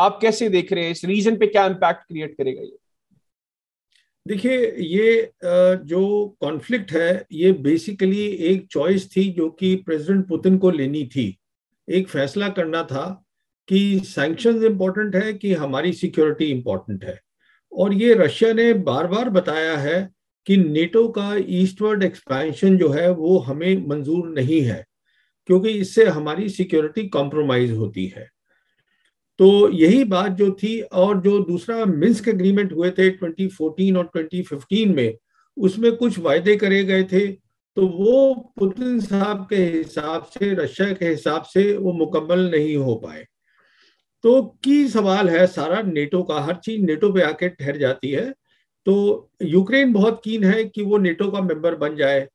आप कैसे देख रहे हैं इस रीजन पे, क्या इम्पैक्ट क्रिएट करेगा ये? देखिए, ये जो कॉन्फ्लिक्ट है ये बेसिकली एक चॉइस थी जो कि प्रेसिडेंट पुतिन को लेनी थी। एक फैसला करना था कि सैंक्शंस इंपॉर्टेंट है कि हमारी सिक्योरिटी इंपॉर्टेंट है। और ये रशिया ने बार बार बताया है कि नेटो का ईस्टवर्ड एक्सपेंशन जो है वो हमें मंजूर नहीं है, क्योंकि इससे हमारी सिक्योरिटी कॉम्प्रोमाइज होती है। तो यही बात जो थी, और जो दूसरा मिन्स्क एग्रीमेंट हुए थे 2014 और 2015 में, उसमें कुछ वायदे करे गए थे, तो वो पुतिन साहब के हिसाब से, रशिया के हिसाब से वो मुकम्मल नहीं हो पाए। तो की सवाल है सारा नेटो का, हर चीज नेटो पे आके ठहर जाती है। तो यूक्रेन बहुत कीन है कि वो नेटो का मेंबर बन जाए,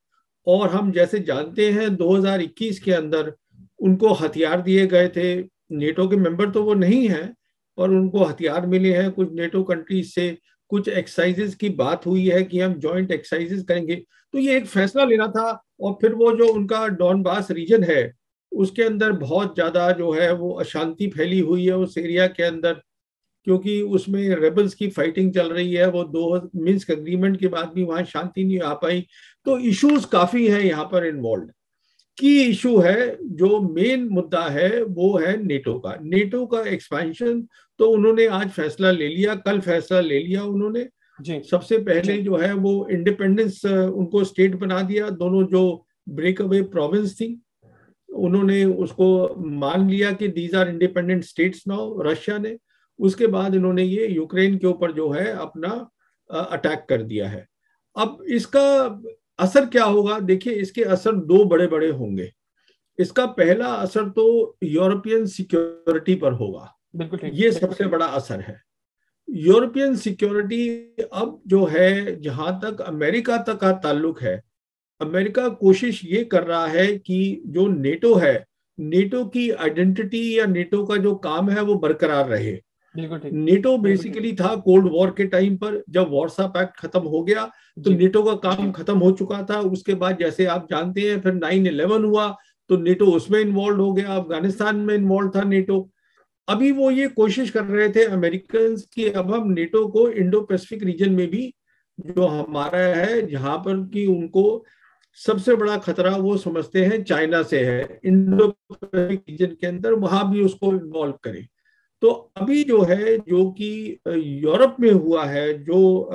और हम जैसे जानते हैं 2021 के अंदर उनको हथियार दिए गए थे। नेटो के मेंबर तो वो नहीं है, और उनको हथियार मिले हैं कुछ नेटो कंट्रीज से। कुछ एक्सरसाइजेज की बात हुई है कि हम जॉइंट एक्सरसाइजेज करेंगे। तो ये एक फैसला लेना था। और फिर वो जो उनका डॉनबास रीजन है, उसके अंदर बहुत ज्यादा जो है वो अशांति फैली हुई है उस एरिया के अंदर, क्योंकि उसमें रेबल्स की फाइटिंग चल रही है। वो दो मिन्स्क एग्रीमेंट के बाद भी वहां शांति नहीं आ पाई। तो इश्यूज काफी है यहाँ पर इन्वॉल्व। की इशू है, जो मेन मुद्दा है वो है नेटो का एक्सपेंशन। तो उन्होंने आज फैसला ले लिया, कल फैसला ले लिया उन्होंने। जी। सबसे पहले जो है वो इंडिपेंडेंस उनको स्टेट बना दिया। दोनों जो ब्रेक अवे प्रोविंस थी, उन्होंने उसको मान लिया कि these are independent states now, Russia ने। उसके बाद इन्होंने ये यूक्रेन के ऊपर जो है अपना अटैक कर दिया है। अब इसका असर क्या होगा? देखिए, इसके असर दो बड़े बड़े होंगे। इसका पहला असर तो यूरोपियन सिक्योरिटी पर होगा। बिल्कुल ठीक। ये सबसे बड़ा असर है। यूरोपियन सिक्योरिटी अब जो है, जहां तक अमेरिका तक का ताल्लुक है, अमेरिका कोशिश ये कर रहा है कि जो नेटो है, नेटो की आइडेंटिटी या नेटो का जो काम है वो बरकरार रहे। बिल्कुल ठीक। नेटो बेसिकली था कोल्ड वॉर के टाइम पर, जब वॉर्सा पैक्ट खत्म हो गया तो जी। नेटो का काम खत्म हो चुका था। उसके बाद जैसे आप जानते हैं फिर 9/11 हुआ, तो नेटो उसमें इन्वॉल्व हो गया। अफगानिस्तान में इन्वॉल्व था नेटो। अभी वो ये कोशिश कर रहे थे अमेरिकन कि अब हम नेटो को इंडो पैसिफिक रीजन में भी, जो हमारा है, जहां पर कि उनको सबसे बड़ा खतरा वो समझते हैं चाइना से है, इंडो पैसिफिक रीजन के अंदर, वहां भी उसको इन्वॉल्व करें। तो अभी जो है, जो कि यूरोप में हुआ है, जो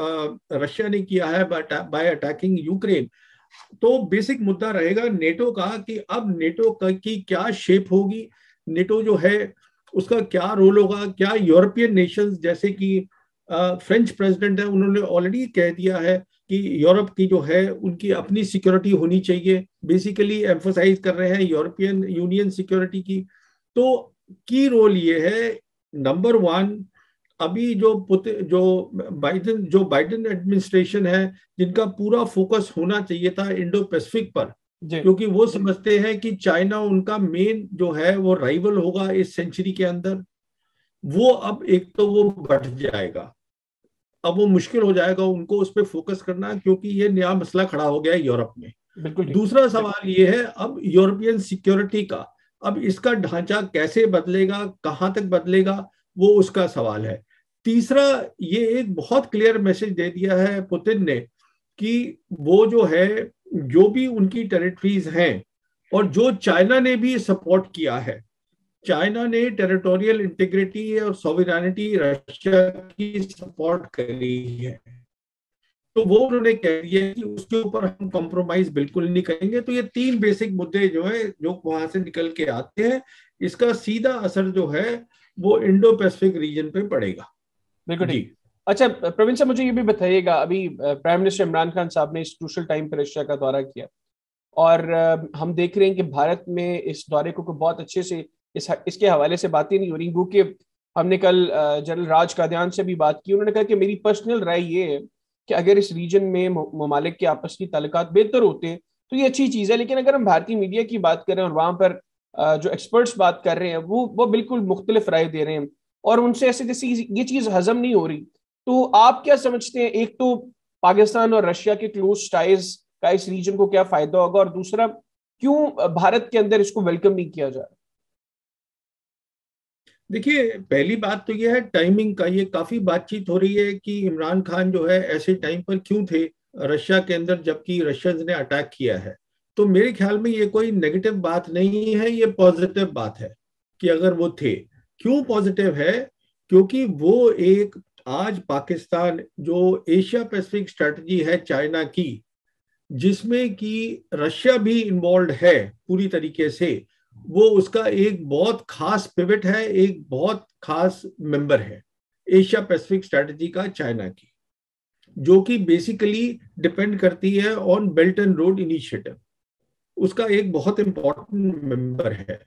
रशिया ने किया है बाय अटैकिंग यूक्रेन, तो बेसिक मुद्दा रहेगा नेटो का कि अब नेटो की क्या शेप होगी, नेटो जो है उसका क्या रोल होगा। क्या यूरोपियन नेशंस, जैसे कि फ्रेंच प्रेसिडेंट है, उन्होंने ऑलरेडी कह दिया है कि यूरोप की जो है उनकी अपनी सिक्योरिटी होनी चाहिए। बेसिकली एम्फोसाइज कर रहे हैं यूरोपियन यूनियन सिक्योरिटी की। तो की रोल ये है, नंबर वन, अभी जो बाइडेन एडमिनिस्ट्रेशन है, जिनका पूरा फोकस होना चाहिए था इंडो पैसिफिक पर, जी। क्योंकि वो समझते हैं कि चाइना उनका मेन जो है वो राइवल होगा इस सेंचुरी के अंदर। वो अब एक तो वो बढ़ जाएगा। अब वो मुश्किल हो जाएगा उनको उस पर फोकस करना, क्योंकि ये नया मसला खड़ा हो गया है यूरोप में। बिल्कुल ठीक। दूसरा सवाल ये है अब यूरोपियन सिक्योरिटी का, अब इसका ढांचा कैसे बदलेगा, कहां तक बदलेगा, वो उसका सवाल है। तीसरा, ये एक बहुत क्लियर मैसेज दे दिया है पुतिन ने कि वो जो है, जो भी उनकी टेरिटरीज हैं, और जो चाइना ने भी सपोर्ट किया है, चाइना ने टेरिटोरियल इंटीग्रिटी और सॉवरेनिटी रशिया की सपोर्ट करी है, तो वो उन्होंने कह दिया कि उसके ऊपर हम कॉम्प्रोमाइज बिल्कुल नहीं करेंगे। तो ये तीन बेसिक मुद्दे जो है, जो वहां से निकल के आते हैं, इसका सीधा असर जो है वो इंडो पैसिफिक रीजन पे पड़ेगा। बिल्कुल जी। ठीक। अच्छा प्रवीण साहब, मुझे ये भी बताइएगा, अभी प्राइम मिनिस्टर इमरान खान साहब ने इस क्रूशल टाइम पर रशिया का दौरा किया, और हम देख रहे हैं कि भारत में इस दौरे को बहुत अच्छे से इसके हवाले से बातें नहीं हो रही, क्योंकि हमने कल जनरल राज कादियान से भी बात की। उन्होंने कहा कि मेरी पर्सनल राय ये है कि अगर इस रीजन में ममालिक के आपस की ताल्लुकात बेहतर होते तो ये अच्छी चीज़ है। लेकिन अगर हम भारतीय मीडिया की बात करें और वहाँ पर जो एक्सपर्ट्स बात कर रहे हैं, वो बिल्कुल मुख्तलिफ राय दे रहे हैं, और उनसे ऐसे जैसे ये चीज़ हजम नहीं हो रही। तो आप क्या समझते हैं, एक तो पाकिस्तान और रशिया के क्लोज टाइज का इस रीजन को क्या फायदा होगा, और दूसरा क्यों भारत के अंदर इसको वेलकम नहीं किया जा रहा? देखिए, पहली बात तो यह है टाइमिंग का। ये काफी बातचीत हो रही है कि इमरान खान जो है ऐसे टाइम पर क्यों थे रशिया के अंदर जबकि रशियंस ने अटैक किया है। तो मेरे ख्याल में ये कोई नेगेटिव बात नहीं है, ये पॉजिटिव बात है कि अगर वो थे। क्यों पॉजिटिव है? क्योंकि वो एक, आज पाकिस्तान जो एशिया पैसिफिक स्ट्रेटजी है चाइना की, जिसमें कि रशिया भी इन्वॉल्व है पूरी तरीके से, वो उसका एक बहुत खास पिवट है, एक बहुत खास मेंबर है एशिया पैसिफिक स्ट्रेटजी का चाइना की, जो कि बेसिकली डिपेंड करती है on belt and road initiative. उसका एक बहुत इंपॉर्टेंट मेंबर है।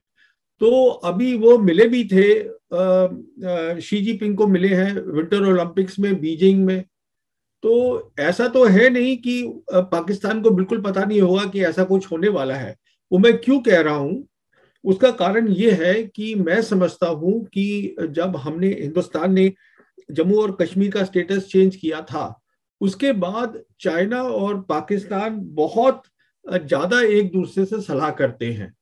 तो अभी वो मिले भी थे, शी जिनपिंग को मिले हैं विंटर ओलंपिक्स में बीजिंग में। तो ऐसा तो है नहीं कि पाकिस्तान को बिल्कुल पता नहीं होगा कि ऐसा कुछ होने वाला है। वो मैं क्यों कह रहा हूं, उसका कारण ये है कि मैं समझता हूं कि जब हमने, हिंदुस्तान ने जम्मू और कश्मीर का स्टेटस चेंज किया था, उसके बाद चाइना और पाकिस्तान बहुत ज्यादा एक दूसरे से सलाह करते हैं।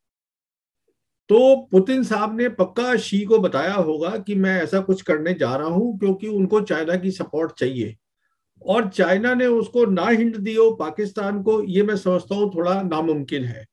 तो पुतिन साहब ने पक्का शी को बताया होगा कि मैं ऐसा कुछ करने जा रहा हूं, क्योंकि उनको चाइना की सपोर्ट चाहिए। और चाइना ने उसको ना हिंट दी हो पाकिस्तान को, ये मैं समझता हूँ थोड़ा नामुमकिन है।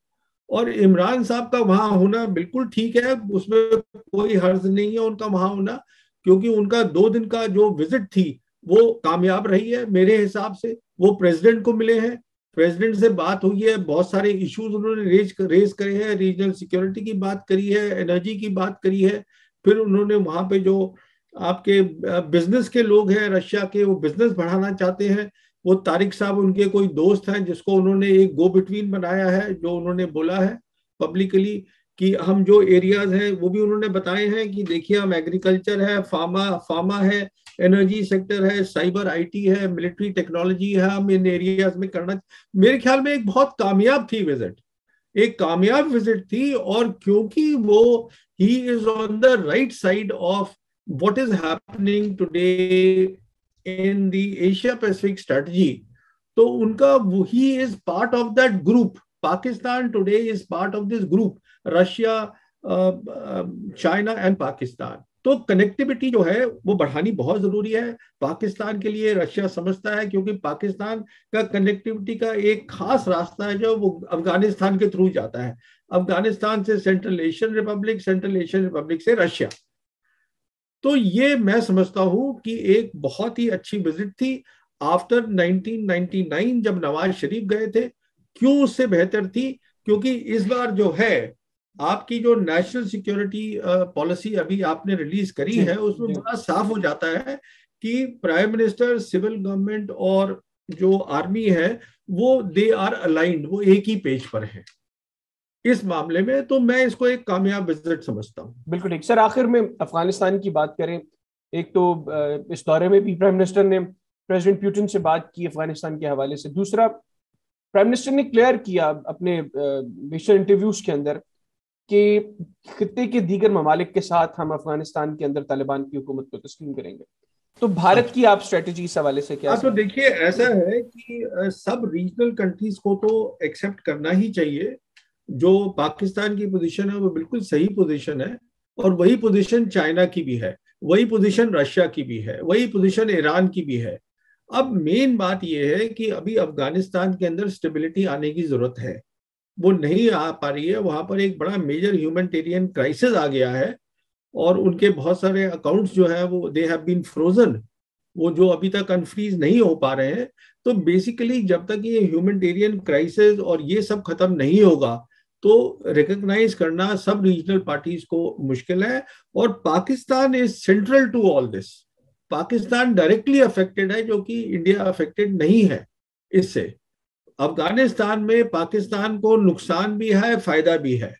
और इमरान साहब का वहां होना बिल्कुल ठीक है, उसमें कोई हर्ज नहीं है उनका वहां होना, क्योंकि उनका 2 दिन का जो विजिट थी वो कामयाब रही है मेरे हिसाब से। वो प्रेसिडेंट को मिले हैं, प्रेसिडेंट से बात हुई है, बहुत सारे इश्यूज उन्होंने रेज करे हैं, रीजनल सिक्योरिटी की बात करी है, एनर्जी की बात करी है। फिर उन्होंने वहां पे जो आपके बिजनेस के लोग हैं रशिया के, वो बिजनेस बढ़ाना चाहते हैं, वो तारिक साहब उनके कोई दोस्त हैं जिसको उन्होंने एक गो बिटवीन बनाया है, जो उन्होंने बोला है पब्लिकली कि हम जो एरियाज हैं वो भी उन्होंने बताए हैं कि देखिए हम एग्रीकल्चर है, फार्मा फार्मा है, एनर्जी सेक्टर है, साइबर आईटी है, मिलिट्री टेक्नोलॉजी है, हम इन एरियाज में करना। मेरे ख्याल में एक बहुत कामयाब थी विजिट, एक कामयाब विजिट थी। और क्योंकि वो, he is on the right side of what is happening today in the Asia Pacific strategy, तो उनका, he is part of that group. Pakistan today is part of this group, Russia, China and Pakistan. तो connectivity जो है वो बढ़ानी बहुत जरूरी है पाकिस्तान के लिए, रशिया समझता है, क्योंकि पाकिस्तान का कनेक्टिविटी का एक खास रास्ता है जो वो अफगानिस्तान के थ्रू जाता है, अफगानिस्तान से central Asian Republic, central Asian Republic से रशिया। तो ये मैं समझता हूं कि एक बहुत ही अच्छी विजिट थी आफ्टर 1999 जब नवाज शरीफ गए थे। क्यों उससे बेहतर थी? क्योंकि इस बार जो है आपकी जो नेशनल सिक्योरिटी पॉलिसी अभी आपने रिलीज करी जी है, उसमें जी। बड़ा साफ हो जाता है कि प्राइम मिनिस्टर, सिविल गवर्नमेंट और जो आर्मी है वो दे आर अलाइंड, वो एक ही पेज पर है इस मामले में। तो मैं इसको एक कामयाब विजिट समझता हूँ। बिल्कुल ठीक सर। आखिर में अफगानिस्तान की बात करें, एक तो इस दौरे में भी प्राइम मिनिस्टर ने प्रेसिडेंट पुतिन से बात की अफगानिस्तान के हवाले से। दूसरा, प्राइम मिनिस्टर ने क्लियर किया अपने विशेष इंटरव्यूज के अंदर कि खित्ते के दीगर ममालिक के साथ हम अफगानिस्तान के अंदर तालिबान की हुकूमत को तस्लीम करेंगे। तो भारत की आप स्ट्रेटेजी इस हवाले से क्या हाँ, तो समझ? देखिए ऐसा है कि सब रीजनल कंट्रीज को तो एक्सेप्ट करना ही चाहिए। जो पाकिस्तान की पोजीशन है वो बिल्कुल सही पोजीशन है, और वही पोजीशन चाइना की भी है, वही पोजीशन रशिया की भी है, वही पोजीशन ईरान की भी है। अब मेन बात यह है कि अभी अफगानिस्तान के अंदर स्टेबिलिटी आने की जरूरत है, वो नहीं आ पा रही है। वहां पर एक बड़ा मेजर ह्यूमैनिटेरियन क्राइसिस आ गया है, और उनके बहुत सारे अकाउंट्स जो है वो दे हैव बीन फ्रोजन, वो जो अभी तक अनफ्रीज नहीं हो पा रहे हैं। तो बेसिकली जब तक ये ह्यूमैनिटेरियन क्राइसिस और ये सब खत्म नहीं होगा, तो रिकॉग्नाइज करना सब रीजनल पार्टीज को मुश्किल है। और Pakistan is central to all this. Pakistan directly affected है, जो कि इंडिया अफेक्टेड नहीं है इससे। अफगानिस्तान में पाकिस्तान को नुकसान भी है, फायदा भी है।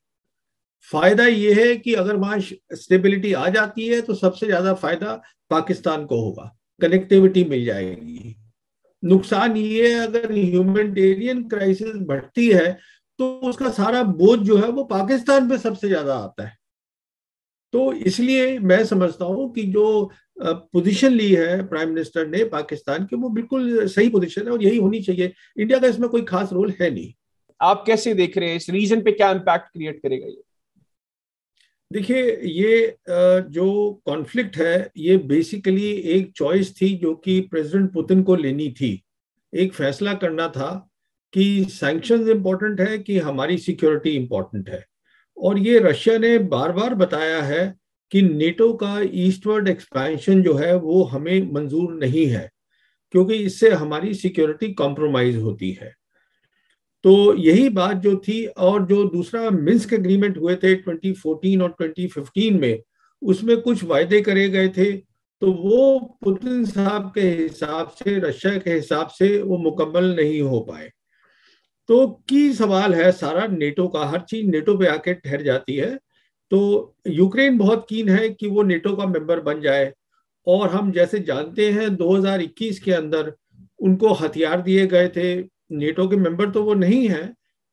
फायदा यह है कि अगर वहां स्टेबिलिटी आ जाती है तो सबसे ज्यादा फायदा पाकिस्तान को होगा, कनेक्टिविटी मिल जाएगी। नुकसान ये है अगर ह्यूमैनिटेरियन क्राइसिस बढ़ती है तो उसका सारा बोझ जो है वो पाकिस्तान पे सबसे ज्यादा आता है। तो इसलिए मैं समझता हूं कि जो पोजीशन ली है प्राइम मिनिस्टर ने पाकिस्तान की, वो बिल्कुल सही पोजीशन है और यही होनी चाहिए। इंडिया का इसमें कोई खास रोल है नहीं। आप कैसे देख रहे हैं इस रीजन पे क्या इम्पैक्ट क्रिएट करेगा ये? देखिए, ये जो कॉन्फ्लिक्ट है ये बेसिकली एक चॉइस थी जो कि प्रेसिडेंट पुतिन को लेनी थी। एक फैसला करना था कि सैंक्शंस इंपॉर्टेंट है कि हमारी सिक्योरिटी इंपॉर्टेंट है। और ये रशिया ने बार बार बताया है कि नेटो का ईस्टवर्ड एक्सपेंशन जो है वो हमें मंजूर नहीं है, क्योंकि इससे हमारी सिक्योरिटी कॉम्प्रोमाइज होती है। तो यही बात जो थी, और जो दूसरा मिन्स्क एग्रीमेंट हुए थे 2014 और 2015 में, उसमें कुछ वायदे करे गए थे, तो वो पुतिन साहब के हिसाब से, रशिया के हिसाब से वो मुकम्मल नहीं हो पाए। तो की सवाल है सारा नेटो का, हर चीज नेटो पे आके ठहर जाती है। तो यूक्रेन बहुत कीन है कि वो नेटो का मेंबर बन जाए, और हम जैसे जानते हैं 2021 के अंदर उनको हथियार दिए गए थे। नेटो के मेंबर तो वो नहीं है,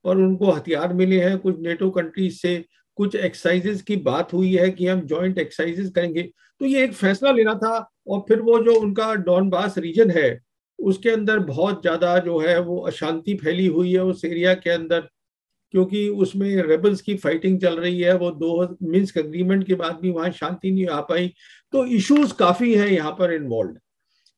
पर उनको हथियार मिले हैं कुछ नेटो कंट्रीज से। कुछ एक्सरसाइजेज की बात हुई है कि हम जॉइंट एक्सरसाइजेज करेंगे। तो ये एक फैसला लेना था। और फिर वो जो उनका डॉनबास रीजन है, उसके अंदर बहुत ज्यादा जो है वो अशांति फैली हुई है उस एरिया के अंदर, क्योंकि उसमें रेबल्स की फाइटिंग चल रही है। वो दो मिन्स्क एग्रीमेंट के बाद भी वहां शांति नहीं आ पाई। तो इश्यूज काफी है यहाँ पर इन्वॉल्व।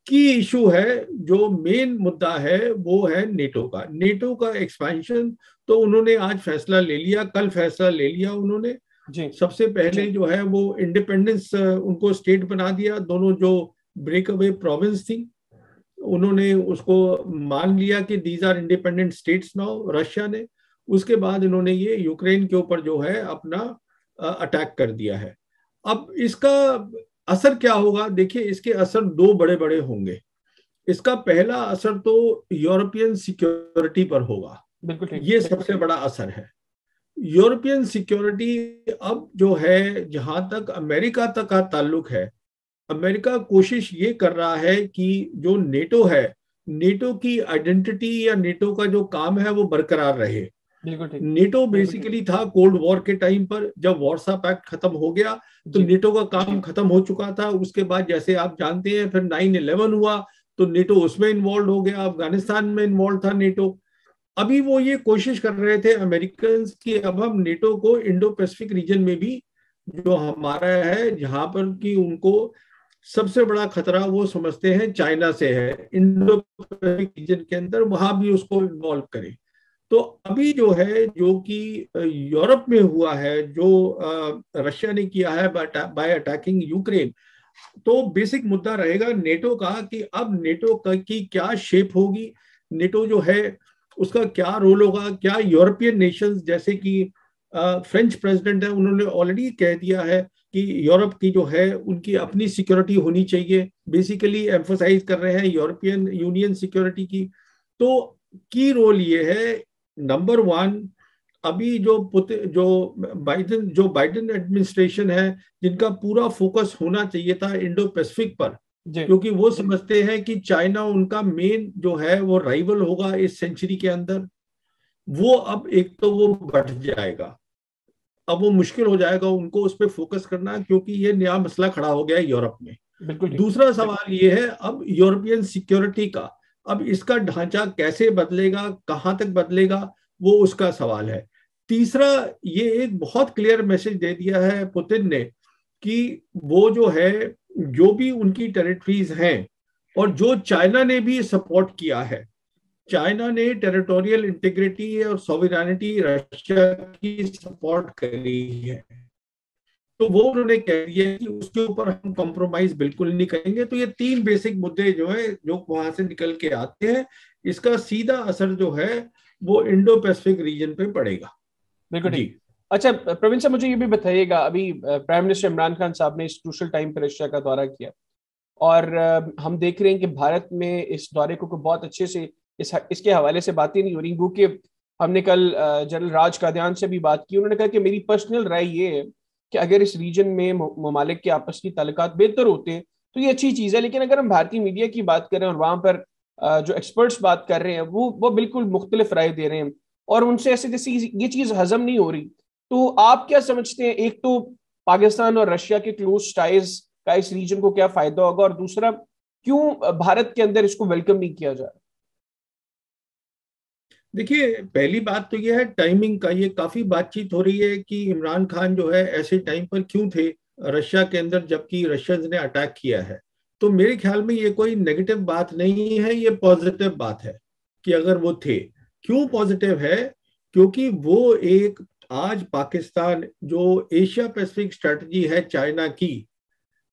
की इशू है, जो मेन मुद्दा है वो है नेटो का एक्सपेंशन। तो उन्होंने आज फैसला ले लिया, कल फैसला ले लिया उन्होंने। जी सबसे पहले जो है वो इंडिपेंडेंस उनको स्टेट बना दिया। दोनों जो ब्रेक अवे प्रोविंस थी, उन्होंने उसको मान लिया कि these are independent states now, Russia ने। उसके बाद इन्होंने ये यूक्रेन के ऊपर जो है अपना अटैक कर दिया है। अब इसका असर क्या होगा? देखिए, इसके असर दो बड़े बड़े होंगे। इसका पहला असर तो यूरोपियन सिक्योरिटी पर होगा। बिल्कुल ठीक। ये सबसे बड़ा असर है। यूरोपियन सिक्योरिटी अब जो है, जहां तक अमेरिका तक का ताल्लुक है, अमेरिका कोशिश ये कर रहा है कि जो नेटो है, नेटो की आइडेंटिटी या नेटो का जो काम है वो बरकरार रहे। बिल्कुल ठीक। नेटो बेसिकली था कोल्ड वॉर के टाइम पर, जब वॉर्सा पैक्ट खत्म हो गया तो जी नेटो का काम खत्म हो चुका था। उसके बाद जैसे आप जानते हैं फिर 9/11 हुआ, तो नेटो उसमें इन्वॉल्व हो गया, अफगानिस्तान में इन्वॉल्व था नेटो। अभी वो ये कोशिश कर रहे थे अमेरिकन कि अब हम नेटो को इंडो पैसिफिक रीजन में भी, जो हमारा है, जहां पर कि उनको सबसे बड़ा खतरा वो समझते हैं चाइना से है, इंडो पैसिफिक रीजन के अंदर, वहां भी उसको इन्वॉल्व करें। तो अभी जो है, जो कि यूरोप में हुआ है, जो रशिया ने किया है बाय अटैकिंग यूक्रेन, तो बेसिक मुद्दा रहेगा नेटो का कि अब नेटो की क्या शेप होगी, नेटो जो है उसका क्या रोल होगा। क्या यूरोपियन नेशंस, जैसे कि फ्रेंच प्रेसिडेंट है, उन्होंने ऑलरेडी कह दिया है कि यूरोप की जो है उनकी अपनी सिक्योरिटी होनी चाहिए, बेसिकली एम्फोसाइज कर रहे हैं यूरोपियन यूनियन सिक्योरिटी की। तो की रोल ये है, नंबर वन, अभी जो बाइडेन एडमिनिस्ट्रेशन है, जिनका पूरा फोकस होना चाहिए था इंडो पैसिफिक पर, जी क्योंकि वो समझते हैं कि चाइना उनका मेन जो है वो राइवल होगा इस सेंचुरी के अंदर। वो अब एक तो वो बढ़ जाएगा, अब वो मुश्किल हो जाएगा उनको उस पर फोकस करना, क्योंकि ये नया मसला खड़ा हो गया है यूरोप में। बिल्कुल ठीक। दूसरा सवाल ये है अब यूरोपियन सिक्योरिटी का, अब इसका ढांचा कैसे बदलेगा, कहां तक बदलेगा, वो उसका सवाल है। तीसरा, ये एक बहुत क्लियर मैसेज दे दिया है पुतिन ने कि वो जो है, जो भी उनकी टेरिटरीज हैं, और जो चाइना ने भी सपोर्ट किया है, चाइना ने टेरिटोरियल इंटीग्रिटी और सॉवरेनिटी रशिया की सपोर्ट करी है, तो वो उन्होंने कह दिया कि उसके ऊपर हम कॉम्प्रोमाइज बिल्कुल नहीं करेंगे। तो ये तीन बेसिक मुद्दे जो है, जो वहां से निकल के आते हैं, इसका सीधा असर जो है वो इंडो पैसिफिक रीजन पे पड़ेगा। बिल्कुल जी। ठीक। अच्छा प्रवीण साहब, मुझे ये भी बताइएगा, अभी प्राइम मिनिस्टर इमरान खान साहब ने इस क्रूशल टाइम पर रशिया का दौरा किया, और हम देख रहे हैं कि भारत में इस दौरे को बहुत अच्छे से इसके हवाले से बातें नहीं हो रही, क्योंकि हमने कल जनरल राज कादियान से भी बात की। उन्होंने कहा कि मेरी पर्सनल राय ये है कि अगर इस रीजन में ममालिक के आपस की ताल्लुकात बेहतर होते हैं तो ये अच्छी चीज़ है, लेकिन अगर हम भारतीय मीडिया की बात करें और वहाँ पर जो एक्सपर्ट्स बात कर रहे हैं वो बिल्कुल मुख्तलिफ राय दे रहे हैं, और उनसे ऐसे जैसे ये चीज़ हजम नहीं हो रही। तो आप क्या समझते हैं, एक तो पाकिस्तान और रशिया के क्लोज टाइज का इस रीजन को क्या फायदा होगा, और दूसरा क्यों भारत के अंदर इसको वेलकम नहीं किया जा रहा? देखिए, पहली बात तो यह है टाइमिंग का। ये काफी बातचीत हो रही है कि इमरान खान जो है ऐसे टाइम पर क्यों थे रशिया के अंदर जबकि रशियंस ने अटैक किया है। तो मेरे ख्याल में ये कोई नेगेटिव बात नहीं है, ये पॉजिटिव बात है कि अगर वो थे। क्यों पॉजिटिव है? क्योंकि वो एक, आज पाकिस्तान जो एशिया पैसिफिक स्ट्रेटजी है चाइना की,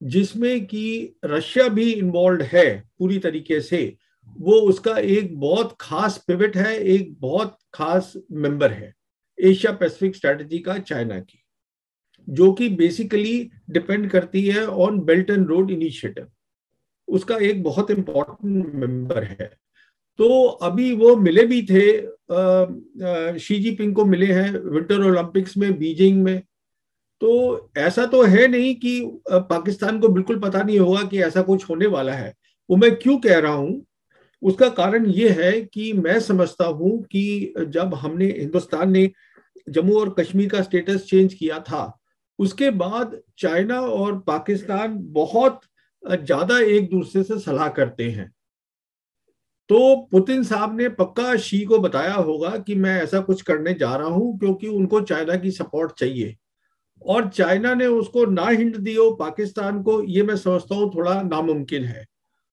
जिसमें कि रशिया भी इन्वॉल्व है पूरी तरीके से, वो उसका एक बहुत खास पिवट है, एक बहुत खास मेंबर है एशिया पैसिफिक स्ट्रेटजी का चाइना की, जो कि बेसिकली डिपेंड करती है on belt and road initiative. उसका एक बहुत इंपॉर्टेंट मेंबर है। तो अभी वो मिले भी थे, शी जिनपिंग को मिले हैं विंटर ओलंपिक्स में बीजिंग में। तो ऐसा तो है नहीं कि पाकिस्तान को बिल्कुल पता नहीं होगा कि ऐसा कुछ होने वाला है। वो मैं क्यों कह रहा हूं, उसका कारण ये है कि मैं समझता हूं कि जब हमने, हिंदुस्तान ने जम्मू और कश्मीर का स्टेटस चेंज किया था, उसके बाद चाइना और पाकिस्तान बहुत ज्यादा एक दूसरे से सलाह करते हैं। तो पुतिन साहब ने पक्का शी को बताया होगा कि मैं ऐसा कुछ करने जा रहा हूं, क्योंकि उनको चाइना की सपोर्ट चाहिए। और चाइना ने उसको ना हिंट दी हो पाकिस्तान को, ये मैं समझता हूँ थोड़ा नामुमकिन है।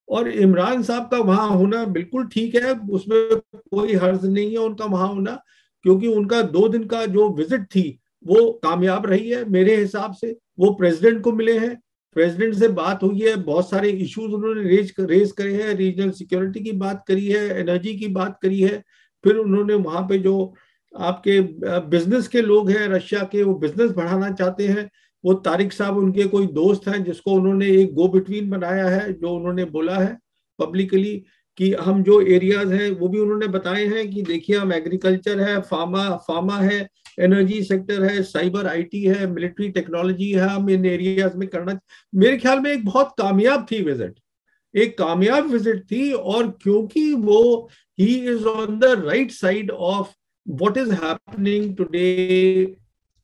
और इमरान साहब का वहां होना बिल्कुल ठीक है, उसमें कोई हर्ज नहीं है उनका वहां होना, क्योंकि उनका 2 दिन का जो विजिट थी वो कामयाब रही है मेरे हिसाब से। वो प्रेसिडेंट को मिले हैं, प्रेसिडेंट से बात हुई है, बहुत सारे इश्यूज उन्होंने रेज करे हैं, रीजनल सिक्योरिटी की बात करी है, एनर्जी की बात करी है। फिर उन्होंने वहां पे जो आपके बिजनेस के लोग हैं रशिया के, वो बिजनेस बढ़ाना चाहते हैं। वो तारिक साहब उनके कोई दोस्त हैं जिसको उन्होंने एक गो बिटवीन बनाया है, जो उन्होंने बोला है पब्लिकली कि हम जो एरियाज हैं वो भी उन्होंने बताए हैं कि देखिए हम एग्रीकल्चर है, फार्मा है, एनर्जी सेक्टर है, साइबर आईटी है, मिलिट्री टेक्नोलॉजी है, हम इन एरियाज में करना। मेरे ख्याल में एक बहुत कामयाब थी विजिट, एक कामयाब विजिट थी। और क्योंकि वो he is on the right side of what is happening today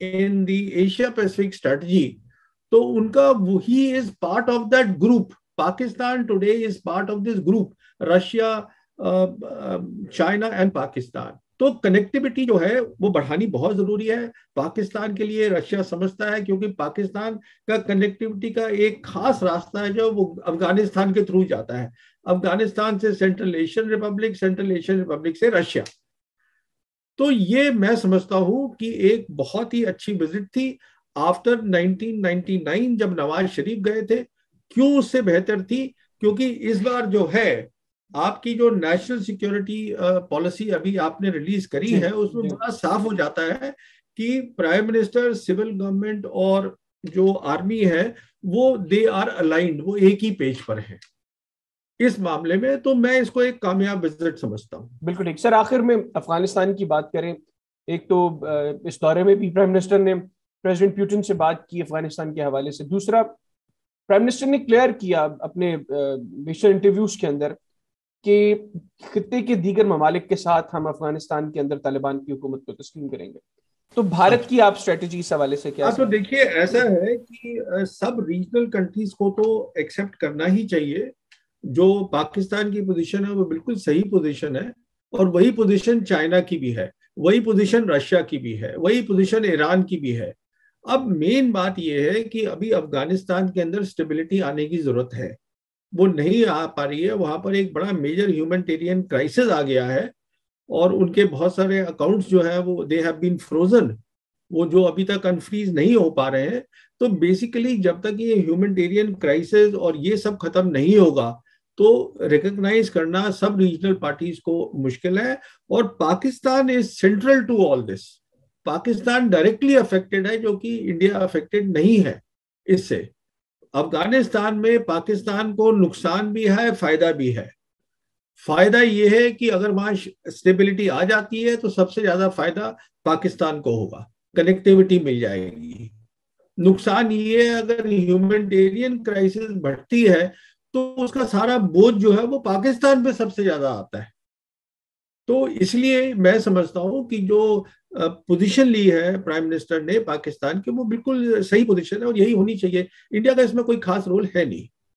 in the Asia Pacific strategy, तो उनका ही is part of that group. Pakistan today is part of this group, Russia, China and Pakistan. तो connectivity जो है वो बढ़ानी बहुत जरूरी है पाकिस्तान के लिए, रशिया समझता है, क्योंकि पाकिस्तान का कनेक्टिविटी का एक खास रास्ता है जो वो अफगानिस्तान के थ्रू जाता है, अफगानिस्तान से central Asian Republic, central Asian Republic से रशिया। तो ये मैं समझता हूं कि एक बहुत ही अच्छी विजिट थी आफ्टर 1999 जब नवाज शरीफ गए थे। क्यों उससे बेहतर थी? क्योंकि इस बार जो है आपकी जो नेशनल सिक्योरिटी पॉलिसी अभी आपने रिलीज करी है, उसमें बड़ा साफ हो जाता है कि प्राइम मिनिस्टर, सिविल गवर्नमेंट और जो आर्मी है वो दे आर अलाइंड, वो एक ही पेज पर है इस मामले में। तो मैं इसको एक कामयाब विजिट समझता हूँ। बिल्कुल ठीक सर। आखिर में अफगानिस्तान की बात करें, एक तो इस दौरे में भी प्राइम मिनिस्टर ने प्रेसिडेंट पुतिन से बात की अफगानिस्तान के हवाले से। दूसरा, प्राइम मिनिस्टर ने क्लियर किया अपने बेशतर इंटरव्यूज के अंदर कि खित्ते के दीगर ममालिक के साथ हम अफगानिस्तान के अंदर तालिबान की हुकूमत को तस्लीम करेंगे। तो भारत की आप स्ट्रेटेजी इस हवाले से क्या? तो देखिए, ऐसा है कि सब रीजनल कंट्रीज को तो एक्सेप्ट करना ही चाहिए। जो पाकिस्तान की पोजीशन है वो बिल्कुल सही पोजीशन है, और वही पोजीशन चाइना की भी है, वही पोजीशन रशिया की भी है, वही पोजीशन ईरान की भी है। अब मेन बात यह है कि अभी अफगानिस्तान के अंदर स्टेबिलिटी आने की जरूरत है, वो नहीं आ पा रही है। वहां पर एक बड़ा मेजर ह्यूमैनिटेरियन क्राइसिस आ गया है, और उनके बहुत सारे अकाउंट्स जो है वो दे हैव बीन फ्रोजन, वो जो अभी तक अनफ्रीज नहीं हो पा रहे हैं। तो बेसिकली जब तक ये ह्यूमैनिटेरियन क्राइसिस और ये सब खत्म नहीं होगा तो रिकॉग्नाइज करना सब रीजनल पार्टीज को मुश्किल है। और Pakistan is central to all this. Pakistan directly affected है, जो कि इंडिया अफेक्टेड नहीं है इससे। अफगानिस्तान में पाकिस्तान को नुकसान भी है, फायदा भी है। फायदा यह है कि अगर वहां स्टेबिलिटी आ जाती है तो सबसे ज्यादा फायदा पाकिस्तान को होगा, कनेक्टिविटी मिल जाएगी। नुकसान ये है अगर ह्यूमैनिटेरियन क्राइसिस बढ़ती है तो उसका सारा बोझ जो है वो पाकिस्तान पे सबसे ज्यादा आता है। तो इसलिए मैं समझता हूं कि जो पोजीशन ली है प्राइम मिनिस्टर ने पाकिस्तान की, वो बिल्कुल सही पोजीशन है और यही होनी चाहिए। इंडिया का इसमें कोई खास रोल है नहीं।